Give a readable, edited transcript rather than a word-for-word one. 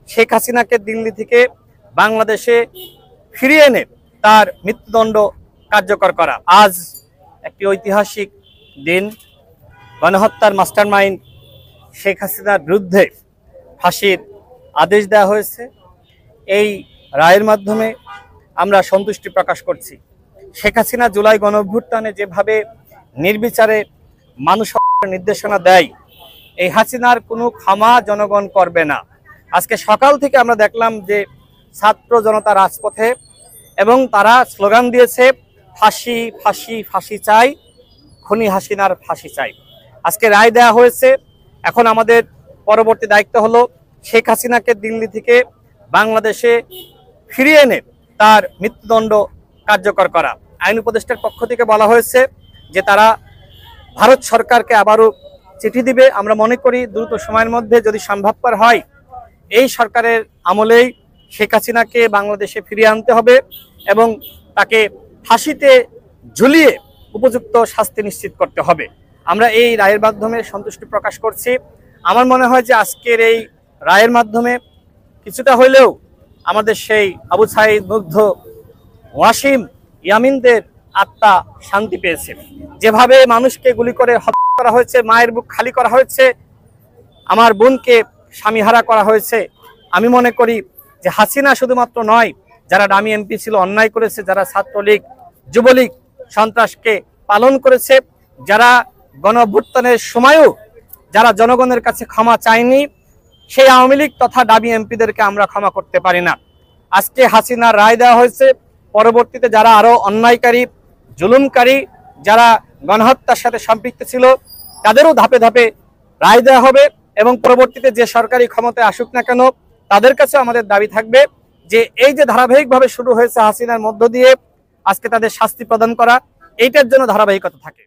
শেখ হাসিনাকে দিল্লি থেকে বাংলাদেশে ফিরিয়ে এনে তার মৃত্যুদণ্ড কার্যকর করা। আজ একটি ঐতিহাসিক দিন। গণহত্যার মাস্টারমাইন্ড শেখ হাসিনার বিরুদ্ধে ফাঁসির আদেশ দেওয়া হয়েছে। এই রায়ের মাধ্যমে আমরা সন্তুষ্টি প্রকাশ করছি। শেখ হাসিনা জুলাই গণঅভ্যুত্থানে যেভাবে নির্বিচারে মানুষ নির্দেশনা দেয়, এই হাসিনার কোনো ক্ষমা জনগণ করবে না। আজকে সকাল থেকে আমরা দেখলাম যে ছাত্র জনতা রাজপথে, এবং তারা স্লোগান দিয়েছে ফাঁসি ফাঁসি ফাঁসি চাই, খুনি হাসিনার ফাঁসি চাই। আজকে রায় দেওয়া হয়েছে। এখন আমাদের পরবর্তী দায়িত্ব হলো শেখ হাসিনাকে দিল্লি থেকে বাংলাদেশে ফিরিয়ে এনে তার মৃত্যুদণ্ড কার্যকর করা। আইন উপদেষ্টার পক্ষ থেকে বলা হয়েছে যে তারা ভারত সরকারকে আবারও চিঠি দিবে। আমরা মনে করি দ্রুত সময়ের মধ্যে যদি সম্ভবপর হয়, এই সরকারের আমলেই শেখ হাসিনাকে বাংলাদেশে ফিরিয়ে আনতে হবে এবং তাকে ফাঁসিতে ঝুলিয়ে উপযুক্ত শাস্তি নিশ্চিত করতে হবে। আমরা এই রায়ের মাধ্যমে সন্তুষ্টি প্রকাশ করছি। আমার মনে হয় যে আজকের এই রায়ের মাধ্যমে কিছুটা হইলেও আমাদের সেই আবু সাঈদ, মুগ্ধ, ওয়াসিম, ইয়ামিনদের আত্মা শান্তি পেয়েছে। যেভাবে মানুষকে গুলি করে হত্যা করা হয়েছে, মায়ের বুক খালি করা হয়েছে, আমার বোনকে স্বামীহারা করা হয়েছে, আমি মনে করি যে হাসিনা শুধুমাত্র নয়, যারা ডামি এমপি ছিল অন্যায় করেছে, যারা ছাত্রলীগ, যুবলীগ সন্ত্রাসকে পালন করেছে, যারা গণঅভ্যুত্থানের সময়ও যারা জনগণের কাছে ক্ষমা চায়নি, সেই আওয়ামী লীগ তথা ডামি এমপিদেরকে আমরা ক্ষমা করতে পারি না। আজকে হাসিনার রায় দেওয়া হয়েছে। পরবর্তীতে যারা আরো অন্যায়কারী, জুলুমকারী, যারা গণহত্যার সাথে সম্পৃক্ত ছিল, তাদেরও ধাপে ধাপে রায় দেওয়া হবে। এবং পরবর্তীতে যে সরকারি ক্ষমতায় আসুক না কেন, তাদের কাছে আমাদের দাবি থাকবে যে এই যে ধারাবাহিকভাবে শুরু হয়েছে হাসিনার মধ্য দিয়ে আজকে তাদের শাস্তি প্রদান করা, এইটার জন্য ধারাবাহিকতা থাকে।